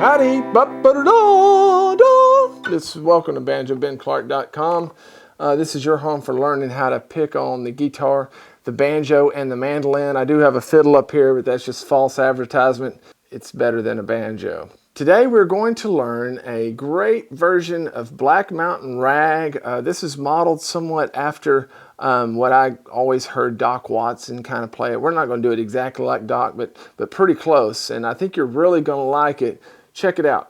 Howdy, ba-ba-da-da-da. This is welcome to BanjoBenClark.com. This is your home for learning how to pick on the guitar, the banjo, and the mandolin. I do have a fiddle up here, but that's just false advertisement. It's better than a banjo. Today we're going to learn a great version of Black Mountain Rag. This is modeled somewhat after what I always heard Doc Watson kind of play it. We're not going to do it exactly like Doc, but pretty close. And I think you're really going to like it. Check it out.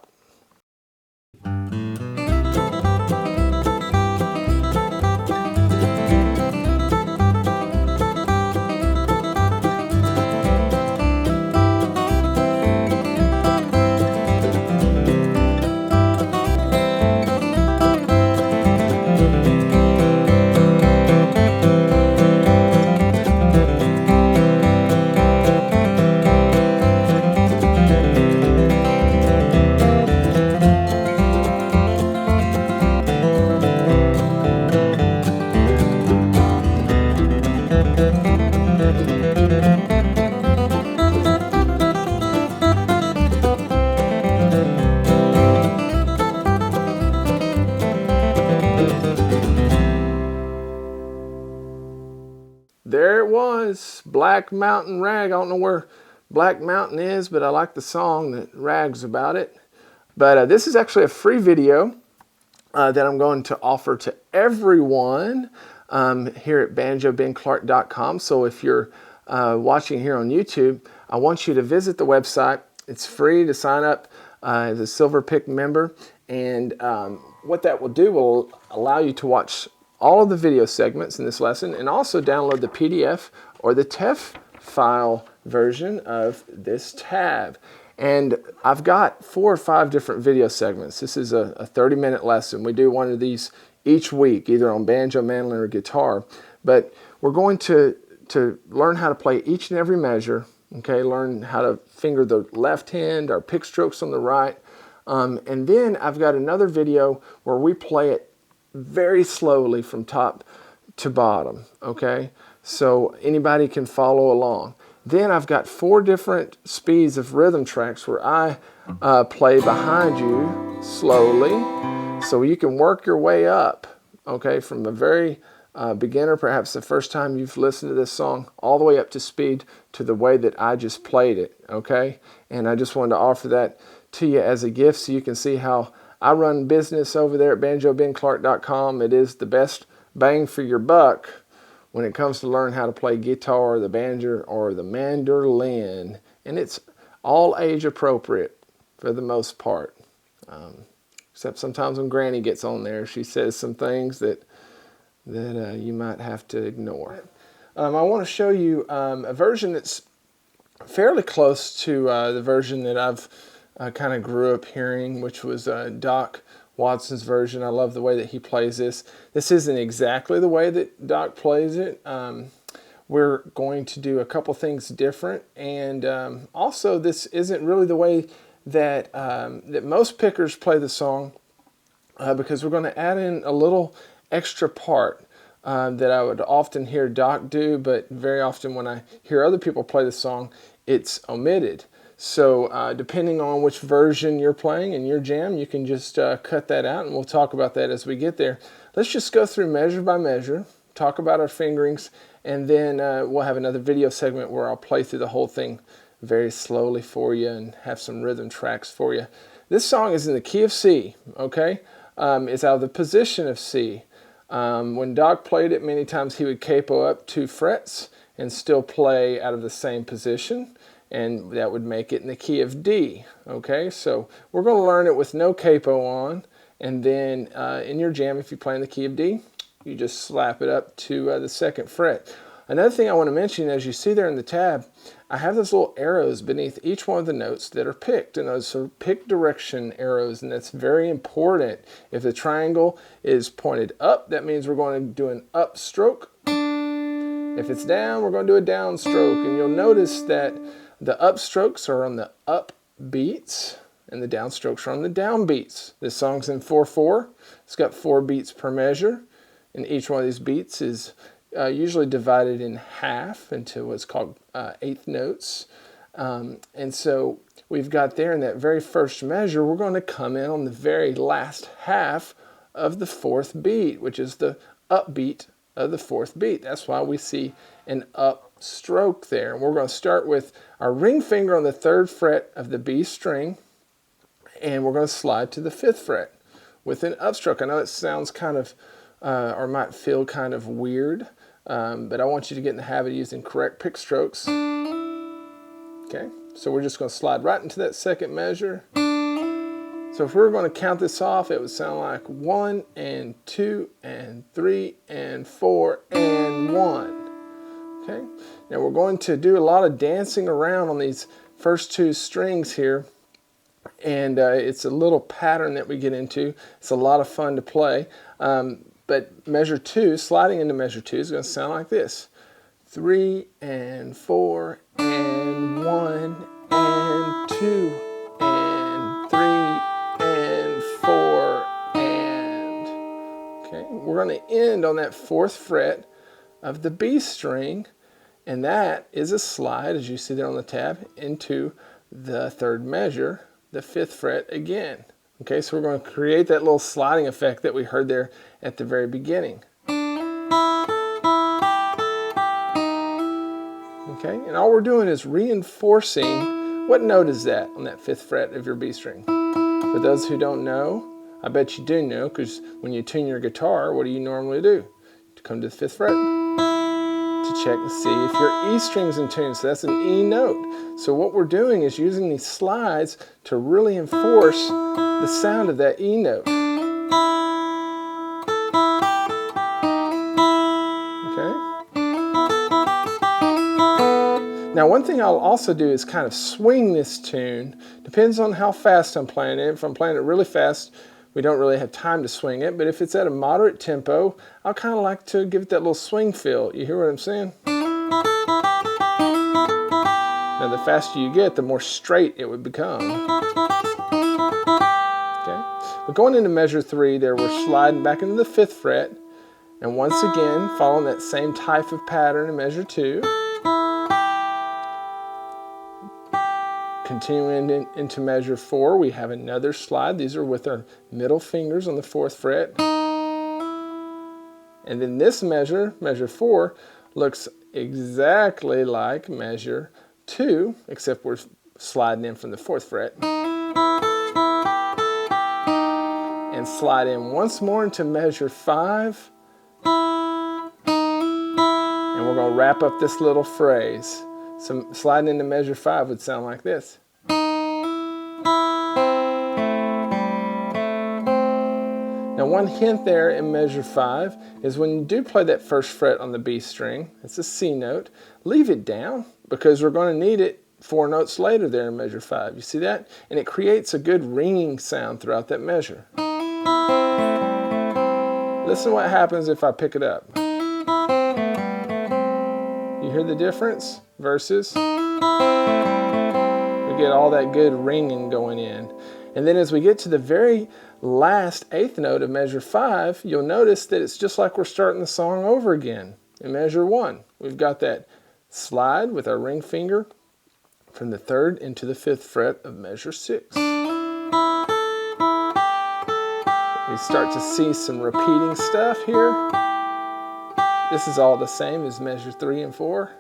There it was, Black Mountain Rag. I don't know where Black Mountain is, but I like the song that rags about it. But this is actually a free video that I'm going to offer to everyone here at BanjoBenClark.com. So if you're watching here on YouTube, I want you to visit the website. It's free to sign up as a Silver Pick member. And what that will do will allow you to watch all of the video segments in this lesson and also download the PDF or the TEF file version of this tab. And I've got 4 or 5 different video segments. This is a 30-minute lesson. We do one of these each week, either on banjo, mandolin, or guitar. But we're going to learn how to play each and every measure, okay? Learn how to finger the left hand, our pick strokes on the right. And then I've got another video where we play it very slowly from top to bottom, okay? So anybody can follow along. Then I've got 4 different speeds of rhythm tracks where I play behind you slowly, so you can work your way up, okay, from a very beginner, perhaps the first time you've listened to this song, all the way up to speed to the way that I just played it, okay? And I just wanted to offer that to you as a gift so you can see how I run business over there at BanjoBenClark.com. It is the best bang for your buck when it comes to learn how to play guitar, the banjo, or the mandolin. And it's all age appropriate for the most part. Except sometimes when Granny gets on there, she says some things that you might have to ignore. I want to show you a version that's fairly close to the version that I've kind of grew up hearing, which was Doc Watson's version. I love the way that he plays this. This isn't exactly the way that Doc plays it. We're going to do a couple things different, and also this isn't really the way that that most pickers play the song, because we're going to add in a little extra part that I would often hear Doc do, but very often when I hear other people play the song, it's omitted. So depending on which version you're playing in your jam, you can just cut that out, and we'll talk about that as we get there. Let's just go through measure by measure, talk about our fingerings, and then we'll have another video segment where I'll play through the whole thing very slowly for you and have some rhythm tracks for you. This song is in the key of C, okay? It's out of the position of C. When Doc played it, many times he would capo up 2 frets and still play out of the same position. And that would make it in the key of D, okay? So we're going to learn it with no capo on, and then in your jam, if you play in the key of D, you just slap it up to the 2nd fret. Another thing I want to mention, as you see there in the tab, I have those little arrows beneath each one of the notes that are picked, and those are pick direction arrows, and that's very important. If the triangle is pointed up, that means we're going to do an up stroke. If it's down, we're going to do a down stroke, and you'll notice that the up strokes are on the up beats, and the down strokes are on the down beats. This song's in 4/4. It's got 4 beats per measure, and each one of these beats is usually divided in half into what's called 1/8 notes. And so we've got there in that very first measure, we're going to come in on the very last half of the fourth beat, which is the upbeat of the fourth beat. That's why we see an up stroke there. And we're going to start with our ring finger on the 3rd fret of the B string, and we're going to slide to the 5th fret with an upstroke. I know it sounds kind of, or might feel kind of weird, but I want you to get in the habit of using correct pick strokes. Okay, so we're just going to slide right into that second measure. So if we were going to count this off, it would sound like 1 and 2 and 3 and 4 and 1. Okay, now we're going to do a lot of dancing around on these first 2 strings here, and it's a little pattern that we get into. It's a lot of fun to play, but measure 2, sliding into measure 2, is going to sound like this: 3 and 4 and 1 and 2 and 3 and 4 and. Okay, we're going to end on that 4th fret of the B string, and that is a slide, as you see there on the tab, into the 3rd measure, the 5th fret again. Okay, so we're going to create that little sliding effect that we heard there at the very beginning. Okay, and all we're doing is reinforcing. What note is that on that 5th fret of your B string? For those who don't know, I bet you do know, because when you tune your guitar, what do you normally do? You come to the 5th fret to check and see if your E string's in tune. So that's an E note. So what we're doing is using these slides to really enforce the sound of that E note. Now one thing I'll also do is kind of swing this tune. Depends on how fast I'm playing it. If I'm playing it really fast, we don't really have time to swing it. But if it's at a moderate tempo, I'll kind of like to give it that little swing feel. You hear what I'm saying? Now the faster you get, the more straight it would become. Okay. But going into measure 3 there, we're sliding back into the 5th fret. And once again, following that same type of pattern in measure 2. Continuing into measure 4, we have another slide. These are with our middle fingers on the 4th fret. And then this measure, measure 4, looks exactly like measure 2, except we're sliding in from the 4th fret. And slide in once more into measure 5. And we're going to wrap up this little phrase. So sliding into measure 5 would sound like this. Now one hint there in measure 5 is when you do play that 1st fret on the B string, it's a C note, leave it down because we're going to need it 4 notes later there in measure 5. You see that? And it creates a good ringing sound throughout that measure. Listen to what happens if I pick it up. You hear the difference? Versus, we get all that good ringing going in. And then as we get to the very last 8th note of measure 5, you'll notice that it's just like we're starting the song over again. In measure 1, we've got that slide with our ring finger from the 3rd into the 5th fret of measure 6. We start to see some repeating stuff here. This is all the same as measure 3 and 4.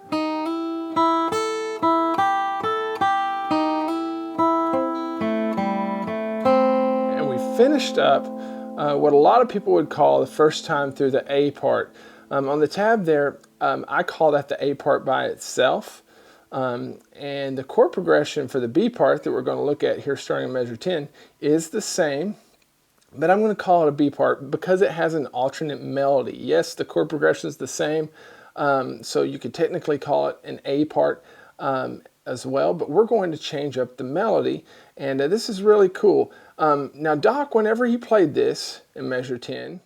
Finished up what a lot of people would call the first time through the A part. On the tab there, I call that the A part by itself. And the chord progression for the B part that we're going to look at here starting in measure 10 is the same, but I'm going to call it a B part because it has an alternate melody. Yes, the chord progression is the same, so you could technically call it an A part as well, but we're going to change up the melody, and this is really cool. Now Doc, whenever he played this in measure 10,